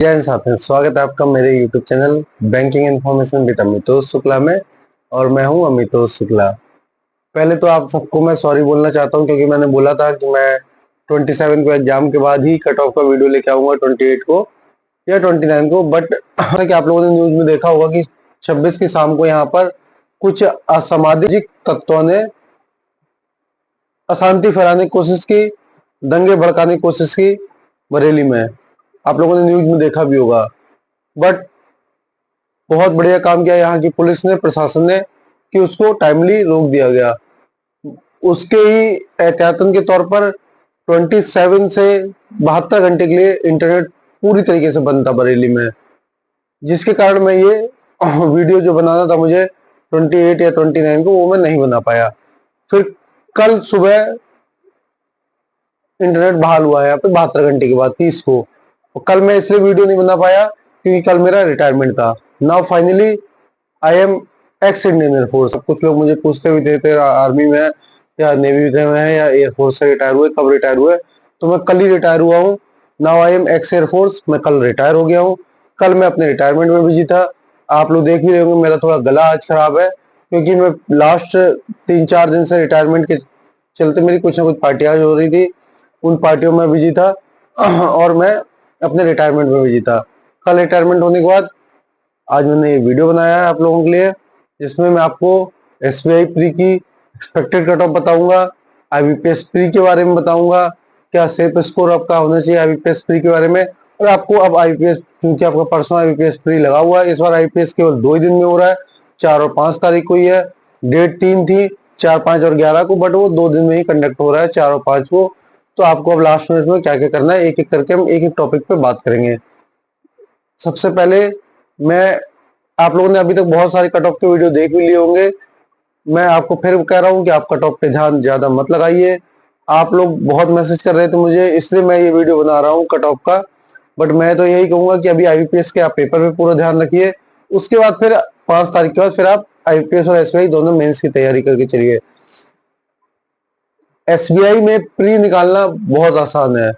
जय हिंद साथियों, स्वागत है आपका मेरे YouTube channel banking information with Amitosh Shukla में। और मैं हूं अमितोष शुक्ला। पहले तो आप सबको मैं सॉरी बोलना चाहता हूं, क्योंकि मैंने बोला था कि मैं 27 को एग्जाम के बाद ही कट ऑफ का वीडियो लेके आऊंगा 28 को या 29 को। बट कि आप लोगों ने न्यूज में देखा होगा कि 26 की शाम को यहाँ पर कुछ असामाजिक तत्वों ने अशांति फैलाने की कोशिश की, दंगे भड़काने की कोशिश की बरेली में। आप लोगों ने न्यूज में देखा भी होगा। बट बहुत बढ़िया काम किया यहाँ की पुलिस ने, प्रशासन ने, कि उसको टाइमली रोक दिया गया। उसके ही एहतियातन के तौर पर 27 से 72 घंटे के लिए इंटरनेट पूरी तरीके से बंद था बरेली में, जिसके कारण मैं ये वीडियो जो बनाना था मुझे 28 या 29 को, वो मैं नहीं बना पाया। फिर कल सुबह इंटरनेट बहाल हुआ है यहाँ पे 72 घंटे के बाद 30 को। और कल मैं इसलिए वीडियो नहीं बना पाया क्योंकि कल मेरा रिटायरमेंट था। Now finally I am x Indian air force. कुछ लोग मुझे पूछते भी थे तेरा आर्मी में है या नेवी में है या एयरफोर्स से रिटायर हुए, कब रिटायर हुए? तो मैं कल ही रिटायर हुआ हूँ। Now I am x air force. मैं कल रिटायर हो गया हूँ। कल मैं अपने रिटायरमेंट में बिजी था। आप लोग देख भी रहे होंगे मेरा थोड़ा गला आज खराब है, क्योंकि मैं लास्ट 3-4 दिन से रिटायरमेंट के चलते मेरी कुछ ना कुछ पार्टियां हो रही थी, उन पार्टियों में बिजी था और मैं अपने रिटायरमेंट में बिजी था। कल रिटायरमेंट होने के बाद आज मैंने ये वीडियो बनाया है आप लोगों के लिए, जिसमें मैं आपको एसबीआई प्री की एक्सपेक्टेड कट ऑफ बताऊंगा, आईबीपीएस प्री के बारे में बताऊंगा, क्या सेफ स्कोर आपका होना चाहिए आईबीपीएस प्री के बारे में। और आपको अब आईबीपीएस, क्योंकि आपका परसों आईबीपीएस प्री लगा हुआ है, इस बार आईबीपीएस केवल 2 ही दिन में हो रहा है, 4 और 5 तारीख को ही है। डेट 3 थी, 4, 5 और 11 को, बट वो 2 दिन में ही कंडक्ट हो रहा है, 4 और 5 को। तो आपको अब लास्ट में इसमें क्या क्या करना है, एक एक करके हम एक एक टॉपिक पे बात करेंगे। सबसे पहले मैं, आप लोगों ने अभी तक बहुत सारे कट ऑफ के वीडियो देख भी लिए होंगे। मैं आपको फिर कह रहा हूं कि आप कट ऑफ पे ध्यान ज्यादा मत लगाइए। आप लोग बहुत मैसेज कर रहे थे मुझे, इसलिए मैं ये वीडियो बना रहा हूं कट ऑफ का। बट मैं तो यही कहूंगा कि अभी आईबीपीएस के आप पेपर पे पूरा ध्यान रखिए। उसके बाद फिर 5 तारीख के बाद फिर आप आईबीपीएस और एसबीआई दोनों मेंस की तैयारी करके चलिए। एसबीआई में प्री निकालना बहुत आसान है।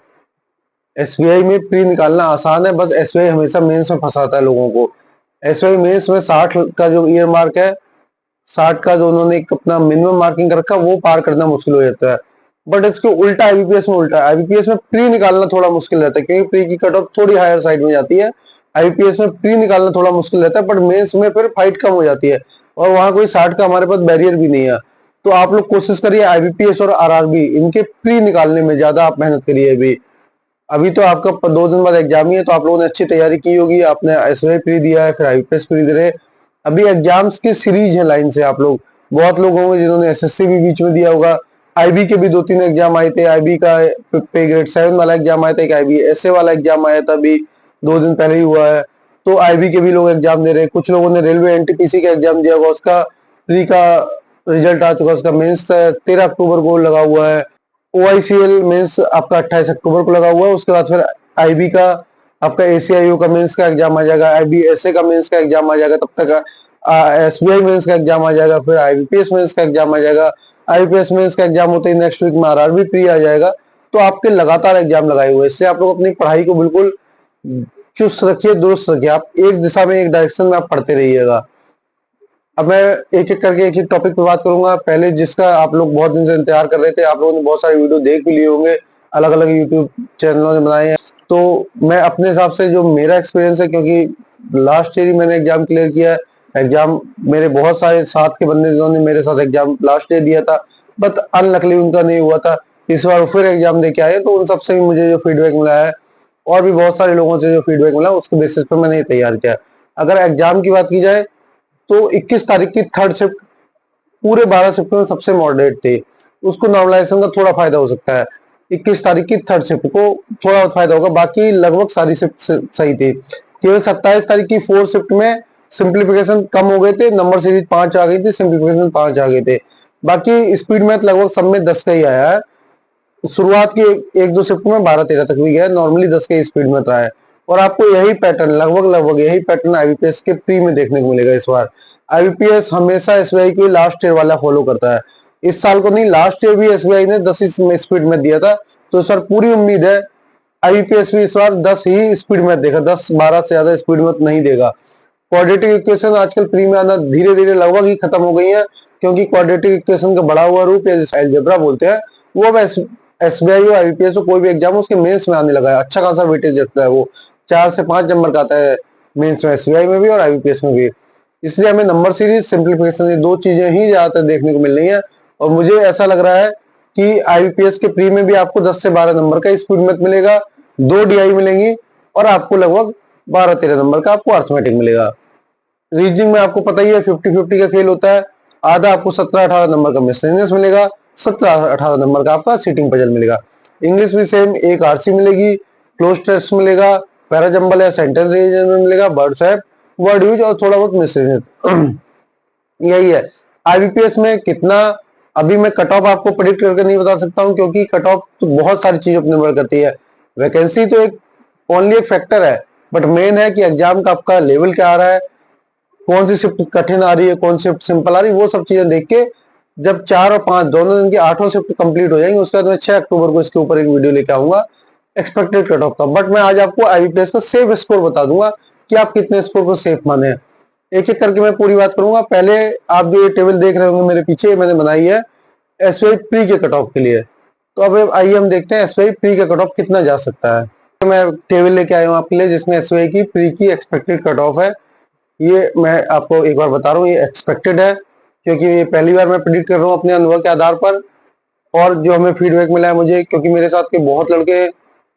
एसबीआई में प्री निकालना आसान है, बस एसबीआई हमेशा मेंस में फंसाता है लोगों को। एसबीआई मेंस में 60 का जो ईयर मार्क है, 60 का जो उन्होंने एक अपना मिनिमम मार्किंग कर रखा, वो पार करना मुश्किल हो जाता है। बट इसके उल्टा आईबीपीएस में उल्टा है। आईबीपीएस में प्री निकालना थोड़ा मुश्किल रहता है, क्योंकि प्री की कट ऑफ थोड़ी हायर साइड में जाती है। आईबीपीएस में प्री निकालना थोड़ा मुश्किल रहता है, बट मेंस में फिर फाइट कम हो जाती है, और वहां कोई 60 का हमारे पास बैरियर भी नहीं है। तो आप लोग कोशिश करिए आईबीपीएस और आरआरबी इनके प्री निकालने में ज्यादा आप मेहनत करिए। अभी अभी तो आपका 2 दिन बाद एग्जाम ही है, तो आप लोगों ने अच्छी तैयारी की होगी। आपने एसबीआई प्री दिया है, फिर आईबीपीएस प्री दे रहे। अभी एग्जाम्स की सीरीज है लाइन से। आप लोग, बहुत लोग होंगे जिन्होंने एसएससी भी बीच में दिया होगा। आईबी के भी 2-3 एग्जाम आए थे। आईबी का पे ग्रेड 7 वाला एग्जाम आया था, एक आईबी एसए वाला एग्जाम आया था, अभी 2 दिन पहले ही हुआ है। तो आईबी के भी लोग एग्जाम दे रहे हैं। कुछ लोगों ने रेलवे एनटीपीसी का एग्जाम दिया होगा, उसका प्री का रिजल्ट आ चुका है। उसका मेंस 13 अक्टूबर को लगा हुआ है। ओआईसीएल मेंस आपका 28 अक्टूबर को लगा हुआ है। उसके बाद फिर आईबी का आपका एसीआईओ का मेंस का एग्जाम आ जाएगा, आईबीएसए का मेंस का एग्जाम आ जाएगा, तब तक एसबीआई मेंस का एग्जाम आ जाएगा, फिर आईबीपीएस मेंस का एग्जाम आ जाएगा। आईबीपीएस मेंस का एग्जाम होते ही नेक्स्ट वीक में आरआरबी प्री आ जाएगा। तो आपके लगातार एग्जाम लगाए हुए, इससे आप लोग अपनी पढ़ाई को बिल्कुल चुस्त रखिए, दुरुस्त रखिए। आप एक दिशा में, एक डायरेक्शन में आप पढ़ते रहिएगा। अब मैं एक एक करके एक एक टॉपिक पे बात करूंगा। पहले जिसका आप लोग बहुत दिन से इंतजार कर रहे थे, आप लोगों ने बहुत सारे वीडियो देख भी लिए होंगे, अलग अलग यूट्यूब चैनलों ने बनाए हैं। तो मैं अपने हिसाब से, जो मेरा एक्सपीरियंस है, क्योंकि लास्ट ईयर ही मैंने एग्जाम क्लियर किया है। एग्जाम मेरे बहुत सारे साथ के बंदे जिन्होंने मेरे साथ एग्जाम लास्ट ईयर दिया था, बट अनलकली उनका नहीं हुआ था, इस बार फिर एग्जाम दे के आए। तो उन सबसे भी मुझे जो फीडबैक मिला है, और भी बहुत सारे लोगों से जो फीडबैक मिला, उसके बेसिस पर मैंने ये तैयार किया। अगर एग्जाम की बात की जाए तो 21 तारीख की थर्ड शिफ्ट पूरे 12 शिफ्ट में सबसे मॉडरेट थी। उसको नॉर्मलाइजेशन का थोड़ा फायदा हो सकता है। 21 तारीख की थर्ड शिफ्ट को थोड़ा फायदा होगा, बाकी लगभग सारी शिफ्ट सही थी। केवल 27 तारीख की फोर्थ शिफ्ट में सिंप्लीफिकेशन कम हो गए थे, नंबर सीरीज 5 आ गई थी, सिंप्लीफिकेशन 5 आ गए थे। बाकी स्पीड मैथ लगभग सब में 10 का ही आया है। शुरुआत की 1-2 शिफ्ट में 12-13 तक भी गया, नॉर्मली 10 के स्पीड में रहा है। और आपको यही पैटर्न, लगभग यही पैटर्न आईबीपीएस के प्री में देखने को मिलेगा इस बार। आईबीपीएस हमेशा एसबीआई को लास्ट ईयर वाला फॉलो करता है। इस साल को नहीं, लास्ट ईयर भी एसबीआई ने 10 स्पीड में दिया था। तो इस बार पूरी उम्मीद है आईबीपीएस भी इस बार 10 ही स्पीड मैथ देगा, 10-12 से ज्यादा स्पीड मैथ नहीं देगा। क्वाड्रेटिक इक्वेशन आजकल प्री में आना धीरे धीरे लगभग ही खत्म हो गई है, क्योंकि क्वाड्रेटिक इक्वेशन का बढ़ा हुआ रूप या जिसे अलजेब्रा बोलते हैं वो अब एसबीआई और आईबीपीएस कोई भी एग्जाम उसके मेंस में आने लगा है। अच्छा खासा वेटेज रखता है, वो 4 से 5 नंबर का आता है मेंस में, एसबीआई में भी और आईबीपीएस में भी। इसलिए हमें नंबर सीरीज, सिंप्लीफिकेशन, ये दो चीजें ही ज्यादातर देखने को मिल रही है। और मुझे ऐसा लग रहा है कि आईबीपीएस के प्री में भी आपको 10 से 12 नंबर का स्पीड मैथ मिलेगा, 2 डीआई मिलेंगी और आपको लगभग 12-13 नंबर का आपको अर्थमेटिक मिलेगा। रीजनिंग में आपको पता ही है 50-50 का खेल होता है। आधा आपको 17-18 नंबर का मिसलेनियस मिलेगा, 17-18 नंबर का आपका सीटिंग पजल मिलेगा। इंग्लिश भी सेम, एक आरसी मिलेगी, क्लोज टेस्ट मिलेगा, पैराजंबल या सेंटेंस रीजन मिलेगा, वर्ड स्वैप, वर्ड यूज और थोड़ा बहुत मिसलेनियस, यही है। आईबीपीएस में कितना, अभी मैं कट ऑफ आपको प्रेडिक्ट करके नहीं बता सकता हूँ, क्योंकि कट ऑफ तो बहुत सारी चीजों पर निर्भर करती है। वैकेंसी तो एक ओनली एक फैक्टर है, बट मेन है कि एग्जाम का आपका लेवल क्या आ रहा है, कौन सी शिफ्ट कठिन आ रही है, कौन सी शिफ्ट सिंपल आ रही है, वो सब चीजें देख के जब 4 और 5 दोनों दिन की 8 शिफ्ट कंप्लीट हो जाएंगी, उसके बाद मैं 6 अक्टूबर को इसके ऊपर एक वीडियो लेके आऊंगा एक्सपेक्टेड कट ऑफ का। बट मैं आज आपको आईबीपीएस का सेफ स्कोर बता दूंगा कि आप कितने स्कोर को सेफ माने। एक एक करके मैं पूरी बात करूंगा। पहले आप जो ये टेबल देख रहे होंगे मेरे पीछे, मैंने बनाई है एसबीआई प्री के कट ऑफ के लिए। तो अब आइए हम देखते हैं एसबीआई प्री का कट ऑफ कितना जा सकता है। तो मैं टेबल लेके आया हूँ आपके लिए जिसमें एसबीआई की प्री की एक्सपेक्टेड कट ऑफ है। ये मैं आपको एक बार बता रहा हूँ, ये एक्सपेक्टेड है क्योंकि ये पहली बार मैं प्रिडिक्ट कर रहा हूँ अपने अनुभव के आधार पर, और जो हमें फीडबैक मिला है मुझे, क्योंकि मेरे साथ के बहुत लड़के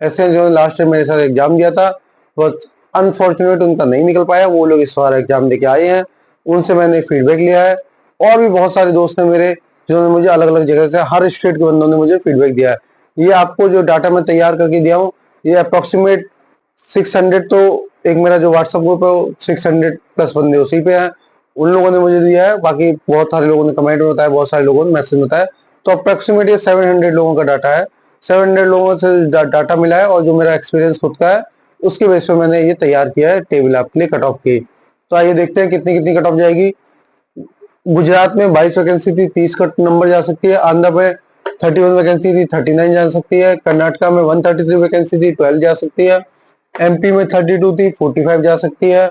ऐसे हैं जो लास्ट टाइम मेरे साथ एग्जाम दिया था, बट अनफॉर्चुनेट उनका नहीं निकल पाया, वो लोग इस बार एग्जाम देके आए हैं, उनसे मैंने फीडबैक लिया है। और भी बहुत सारे दोस्त हैं मेरे जिन्होंने मुझे अलग अलग जगह से, हर स्टेट के बंदों ने मुझे फीडबैक दिया है। ये आपको जो डाटा मैं तैयार करके दिया हूँ, ये अप्रोक्सीमेट 600, तो एक मेरा जो व्हाट्सएप ग्रुप है 600 प्लस बंदे उसी पे हैं, उन लोगों ने मुझे दिया है। बाकी बहुत सारे लोगों ने कमेंट में बताया, बहुत सारे लोगों ने मैसेज में बताया। तो अप्रोक्सीमेट ये 700 लोगों का डाटा है, 700 लोगों से डाटा मिला है, और जो मेरा एक्सपीरियंस खुद का है उसके बेस पे मैंने ये तैयार किया है टेबल आपके लिए कट ऑफ की। तो आइए देखते हैं कितनी कितनी कट ऑफ जाएगी। गुजरात में 22 वैकेंसी थी, 30 का नंबर जा सकती है। आंध्र में 31 वैकेंसी थी, 39 जा सकती है। कर्नाटका में 133 वैकेंसी थी, 12 जा सकती है। एमपी में 32 थी, 45 जा सकती है।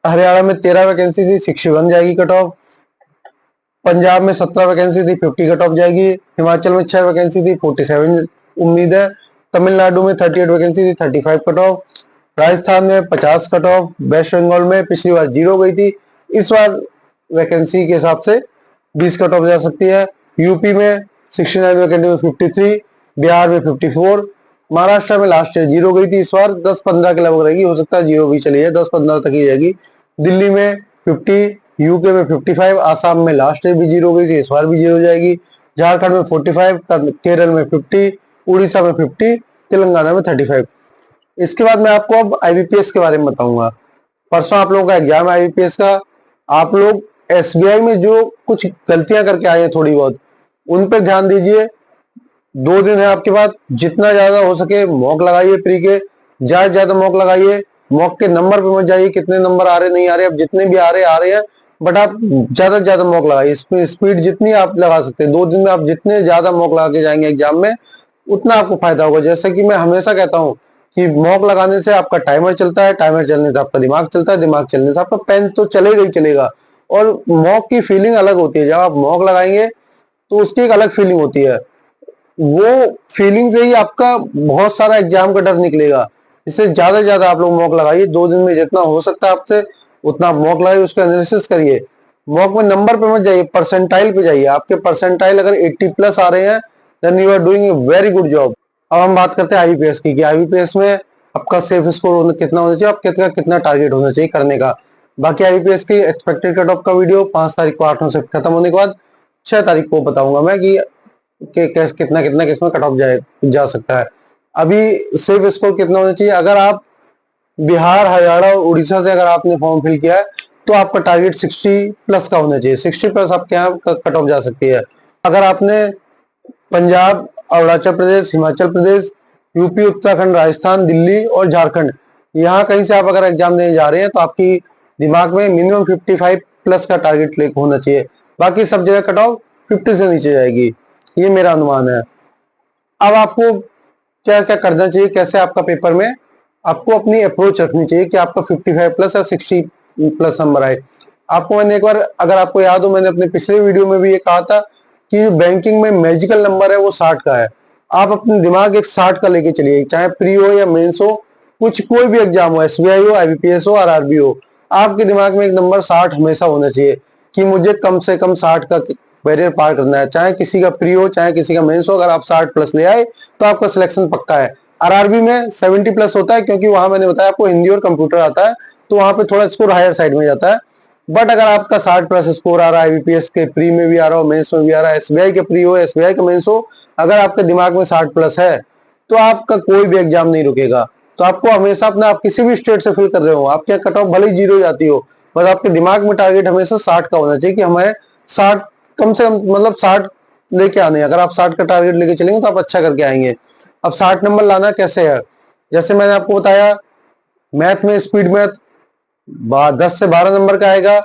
हरियाणा में 13 वैकेंसी थी, 61 जाएगी कट ऑफ। पंजाब में 17 वैकेंसी थी, 50 कट ऑफ जाएगी। हिमाचल में 6 वैकेंसी थी, 47 उम्मीद है। तमिलनाडु में 38 वैकेंसी थी, 35 कट ऑफ। राजस्थान में 50 कट ऑफ। वेस्ट बंगाल में पिछली बार 0 गई थी, इस बार वैकेंसी के हिसाब से 20 कट ऑफ जा सकती है। यूपी में 69 वैकेंसी में 53, बिहार में 54, महाराष्ट्र में लास्ट ईयर 0 गई थी, इस बार 10-15 के लगभग रहेगी, हो सकता है 0 भी चली जाए, 10-15 तक ही जाएगी। दिल्ली में 50, यूके में 55, आसाम में लास्ट ईयर भी 0 गई थी, इस बार भी 0 जाएगी। झारखंड में 45, केरल में 50, उड़ीसा में 50, तेलंगाना में 35। इसके बाद मैं आपको अब आईबीपीएस के बारे में बताऊंगा। परसों आप लोगों का एग्जाम है आईबीपीएस का। आप लोग एसबीआई में जो कुछ गलतियां करके आए हैं थोड़ी बहुत, उन पर ध्यान दीजिए। 2 दिन है आपके पास, जितना ज्यादा हो सके मॉक लगाइए प्री के, ज्यादा ज्यादा मॉक लगाइए। मॉक के नंबर पे मत जाइए कितने नंबर आ रहे नहीं आ रहे, अब जितने भी आ रहे हैं, बट आप ज्यादा से ज्यादा मॉक लगाइए। स्पीड जितनी आप लगा सकते हैं, 2 दिन में आप जितने ज्यादा मॉक लगा के जाएंगे एग्जाम में, उतना आपको फायदा होगा। जैसे कि मैं हमेशा कहता हूँ कि मॉक लगाने से आपका टाइमर चलता है, टाइमर चलने से आपका दिमाग चलता है, दिमाग चलने से आपका पेन तो चलेगा ही चलेगा। और मॉक की फीलिंग अलग होती है, जब आप मॉक लगाएंगे तो उसकी एक अलग फीलिंग होती है। वो फीलिंग से ही आपका बहुत सारा एग्जाम का डर निकलेगा। इससे ज्यादा से ज्यादा आप लोग मॉक लगाइए, 2 दिन में जितना हो सकता है आपसे उतना आप मॉक लगाइए, उसका एनालिसिस करिए। मॉक में नंबर पे मत जाइए, परसेंटाइल पे जाइए। आपके परसेंटाइल अगर 80 प्लस आ रहे हैं, then you are doing a very good job. अब हम बात करते हैं आईबीपीएस की, कि आईबीपीएस में आपका सेफ स्कोर कितना होना चाहिए, आप कितना टारगेट होना चाहिए करने का। बाकी आईबीपीएस की एक्सपेक्टेड कट ऑफ का वीडियो 5 तारीख को 8 शिफ्ट खत्म होने के बाद 6 तारीख को बताऊंगा मैं कि कैसे कितना कितना किसमें कट ऑफ जा सकता है। अभी सेफ स्कोर कितना होना चाहिए, अगर आप बिहार, हरियाणा और उड़ीसा से अगर आपने फॉर्म फिल किया है तो आपका टारगेट 60 प्लस का होना चाहिए। 60 प्लस आपके यहाँ कट ऑफ जा सकती है। अगर आपने पंजाब, अरुणाचल प्रदेश, हिमाचल प्रदेश, यूपी, उत्तराखंड, राजस्थान, दिल्ली और झारखंड, यहाँ कहीं से आप अगर एग्जाम देने जा रहे हैं तो आपकी दिमाग में मिनिमम 55 प्लस का टारगेट होना चाहिए। बाकी सब जगह कट ऑफ 50 से नीचे जाएगी, ये मेरा अनुमान है। अब आपको क्या क्या करना चाहिए, कैसे आपका पेपर में आपको अपनी अप्रोच रखनी चाहिए कि आपका 55 प्लस या 60 प्लस नंबर आए। आपको मैंने एक बार, अगर आपको याद हो, मैंने अपने पिछले वीडियो में भी ये कहा था कि बैंकिंग में मैजिकल नंबर है वो 60 का है। आप अपने दिमाग एक 60 का लेके चलिए, चाहे प्री हो या मेंस हो, कुछ कोई भी एग्जाम हो, एसबीआई हो, आईबीपीएस हो, आरआरबी हो, आपके दिमाग में एक नंबर 60 हमेशा होना चाहिए कि मुझे कम से कम 60 का बैरियर पार करना है। चाहे किसी का प्री हो, चाहे किसी का मेंस हो, अगर आप 60 प्लस ले आए तो आपका सिलेक्शन पक्का है। आरआरबी में 70 प्लस होता है, क्योंकि वहां मैंने बताया आपको हिंदी और कंप्यूटर आता है, तो वहां पे थोड़ा स्कोर हायर साइड में जाता है। बट अगर आपका 60 प्लस स्कोर आ रहा है, आईबीपीएस के प्री में भी आ रहा हो, मेंस में भी आ रहा है, एसबीआई के प्री हो, एसबीआई का मेंस हो, अगर आपके दिमाग में 60 प्लस है तो आपका कोई भी एग्जाम नहीं रुकेगा। तो आपको हमेशा अपना, आप किसी भी स्टेट से फिल कर रहे हो, आपके कट ऑफ भले ही 0 जाती हो, बस आपके दिमाग में टारगेट हमेशा 60 का होना चाहिए कि हमें 60 कम से कम, मतलब 60 लेके आने। अगर आप 60 का टारगेट लेके चलेंगे तो आप अच्छा करके आएंगे। अब 60 नंबर लाना कैसे है, जैसे मैंने आपको बताया, मैथ में स्पीड मैथ 10 से 12 नंबर का आएगा,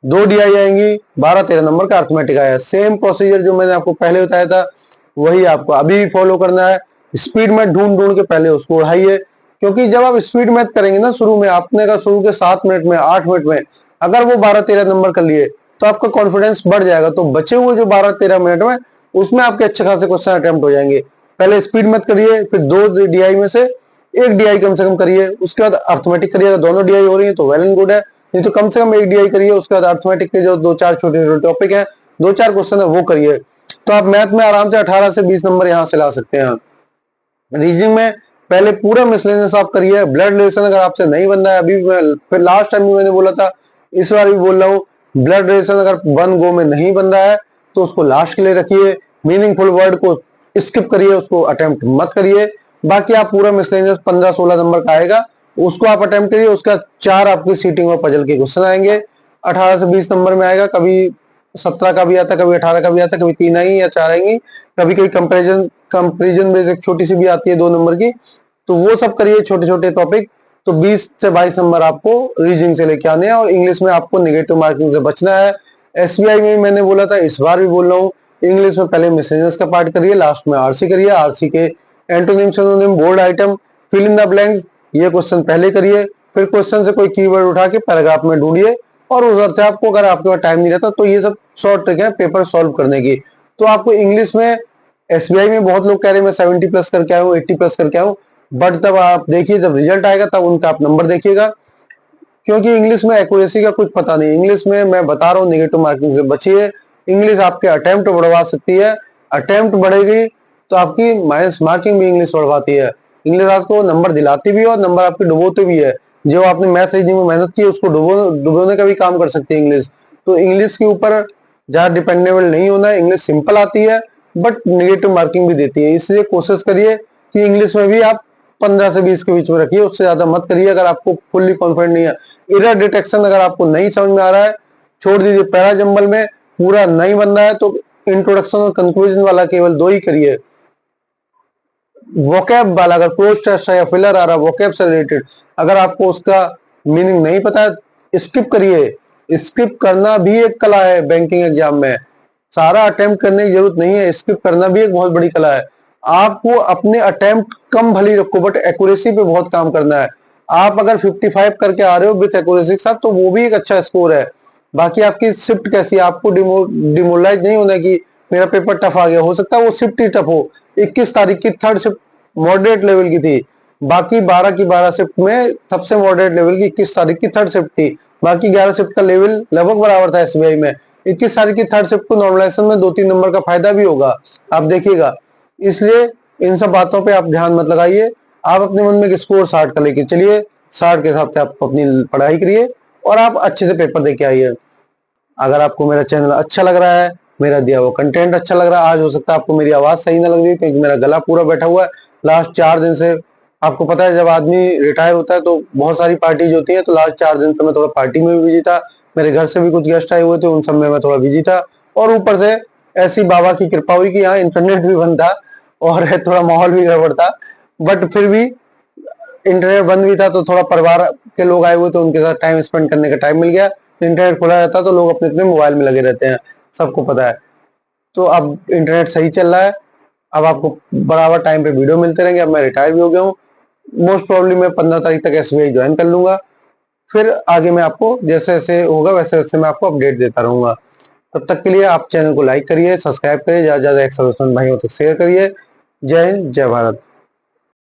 2 डीआई आएंगी, 12-13 नंबर का अर्थमेटिक आया। सेम प्रोसीजर जो मैंने आपको पहले बताया था वही आपको अभी भी फॉलो करना है। स्पीड मैथ ढूंढ ढूंढ के पहले उसको उड़ाइए, क्योंकि जब आप स्पीड मैथ करेंगे ना, शुरू में आपने का शुरू के 7 मिनट में, 8 मिनट में अगर वो 12-13 नंबर कर लिए तो आपका कॉन्फिडेंस बढ़ जाएगा। तो बचे हुए जो 12-13 मिनट में, उसमें आपके अच्छे खासे क्वेश्चन अटेम्प्ट हो जाएंगे। पहले स्पीड मैथ करिए, फिर 2 डीआई में से 1 डीआई कम से कम करिए, उसके बाद अर्थमेटिक करिए। अगर दोनों डीआई हो रही है तो वेल एंड गुड है, नहीं तो कम से कम 1 डीआई करिए। उसके बाद अर्थमेटिक के जो 2-4 छोटे छोटे टॉपिक है, 2-4 क्वेश्चन है, वो करिए। तो आप मैथ में आराम से 18 से 20 नंबर यहाँ से ला सकते हैं। रीजनिंग में पहले पूरा मिसलेनियस आप करिए। ब्लड रिलेशन अगर आपसे नहीं बन रहा है, अभी फिर लास्ट टाइम भी मैंने बोला था, इस बार भी बोल रहा हूँ, ब्लड रिलेशन अगर वन गो में नहीं बन रहा है तो उसको लास्ट के लिए रखिए। मीनिंगफुल वर्ड को स्किप करिए, उसको अटेम्प्ट मत करिए। बाकी आप पूरा मिसलेनियस 15-16 नंबर का आएगा, उसको आप अटेम्प्ट करिए। उसका 4 आपकी सीटिंग और पजल के क्वेश्चन आएंगे, 18 से 20 नंबर में आएगा। कभी 17 का भी आता है, कभी 18 का भी आता है, कभी 3 आएंगी या 4 आएंगी, कभी कभी कंपेरिजन बेस एक छोटी सी भी आती है 2 नंबर की। तो वो सब करिए, छोटे छोटे टॉपिक। तो 20 से 22 नंबर आपको रीजनिंग से लेके आने हैं, और इंग्लिश में आपको नेगेटिव मार्किंग से बचना है। एसबीआई में मैंने बोला था, इस बार भी बोल रहा हूँ, इंग्लिश में पहले मिसलेनियस का पार्ट करिए, लास्ट में आरसी करिए। आरसी के antonym, synonym, bold item, fill in the blanks, ये क्वेश्चन पहले करिए। फिर क्वेश्चन से कोई कीवर्ड उठा के पैराग्राफ में ढूंढिए, और उधर से आपको, अगर आपके पास टाइम नहीं रहता तो ये सब शॉर्ट ट्रिक है पेपर सॉल्व करने की। तो आपको इंग्लिश में, एसबीआई में बहुत लोग कह रहे हैं मैं 70 प्लस करके आया हूँ, 80 प्लस करके आया हूँ, बट तब आप देखिए, जब रिजल्ट आएगा तब उनका आप नंबर देखिएगा, क्योंकि इंग्लिश में एक्यूरेसी का कुछ पता नहीं। इंग्लिश में मैं बता रहा हूँ, नेगेटिव मार्किंग से बचिए। इंग्लिश आपके अटेम्प्ट बढ़वा सकती है, अटेम्प्ट बढ़ेगी तो आपकी माइनस मार्किंग भी इंग्लिश बढ़वाती है। इंग्लिश आपको नंबर दिलाती भी है और नंबर आपके डुबोती भी है। जो आपने मैथ रीजनिंग में मेहनत की, उसको डुबोने का भी काम कर सकती है इंग्लिश। तो इंग्लिश के ऊपर ज्यादा डिपेंडेबल नहीं होना है। इंग्लिश सिंपल आती है बट नेगेटिव मार्किंग भी देती है, इसलिए कोशिश करिए कि इंग्लिश में भी आप 15 से 20 के बीच में रखिए, उससे ज्यादा मत करिए। अगर आपको फुल्ली कॉन्फिडेंट नहीं है, एरर डिटेक्शन अगर आपको नहीं समझ में आ रहा है, छोड़ दीजिए। पैरा जंबल में पूरा नहीं बन रहा है तो इंट्रोडक्शन और कंक्लूजन वाला केवल 2 ही करिए। वोकैब वाला, अगर क्लोज टेस्ट है या फिलर आ रहा है वोकैब से रिलेटेड, अगर आपको उसका मीनिंग नहीं पता है, स्किप करिए। स्किप करना भी एक कला है बैंकिंग एग्जाम में। सारा अटेम्प्ट करने की जरूरत नहीं है, स्किप करना भी एक बहुत बड़ी कला है। आपको अपने अटेम्प्ट कम भली रखो, बट एक्यूरेसी पे बहुत काम करना है। आप अगर 55 करके आ रहे हो विथ एक्यूरेसी के साथ, तो वो भी एक अच्छा स्कोर है। बाकी आपकी शिफ्ट कैसी है, आपको डिमोरलाइज नहीं होना कि मेरा पेपर टफ आ गया। हो सकता है वो शिफ्ट ही टफ हो। 21 तारीख की थर्ड शिफ्ट मॉडरेट लेवल की थी, बाकी 12 की 12 शिफ्ट में सबसे मॉडरेट लेवल की 21 तारीख की थर्ड शिफ्ट थी। बाकी 11 शिफ्ट का लेवल लगभग बराबर था एसबीआई में। 21 तारीख की थर्ड शिफ्ट को नॉर्मलाइजेशन में 2-3 नंबर का फायदा भी होगा, आप देखिएगा। इसलिए इन सब बातों पे आप ध्यान मत लगाइए। आप अपने मन में एक स्कोर 60 का लेके चलिए, 60 के हिसाब से आप अपनी पढ़ाई करिए और आप अच्छे से पेपर देके आइए। अगर आपको मेरा चैनल अच्छा लग रहा है, मेरा दिया हुआ कंटेंट अच्छा लग रहा है, आज हो सकता है आपको मेरी आवाज सही ना लग रही, क्योंकि मेरा गला पूरा बैठा हुआ है लास्ट 4 दिन से। आपको पता है जब आदमी रिटायर होता है तो बहुत सारी पार्टीज होती है, तो लास्ट 4 दिन से मैं थोड़ा पार्टी में भी बिजी था। मेरे घर से भी कुछ गेस्ट आए हुए थे, उन सब में मैं थोड़ा बिजी था। और ऊपर से ऐसी बाबा की कृपा हुई कि यहाँ इंटरनेट भी बंद था और थोड़ा माहौल भी गड़बड़ था। बट फिर भी इंटरनेट बंद भी था तो थोड़ा परिवार के लोग आए हुए थे, उनके साथ टाइम स्पेंड करने का टाइम मिल गया। इंटरनेट खुला रहता तो लोग अपने अपने मोबाइल में लगे रहते हैं, सबको पता है। तो अब इंटरनेट सही चल रहा है, अब आपको बराबर टाइम पे वीडियो मिलते रहेंगे। अब मैं रिटायर भी हो गया हूँ, मोस्ट प्रॉब्ली मैं 15 तारीख तक एसबीआई ज्वाइन कर लूंगा। फिर आगे मैं आपको जैसे जैसे होगा वैसे वैसे मैं आपको अपडेट देता रहूंगा। तब तक के लिए आप चैनल को लाइक करिए, सब्सक्राइब करिए, ज्यादा से ज्यादा एक्स सर्विसमैन भाइयों तक शेयर करिए। जय हिंद, जय भारत।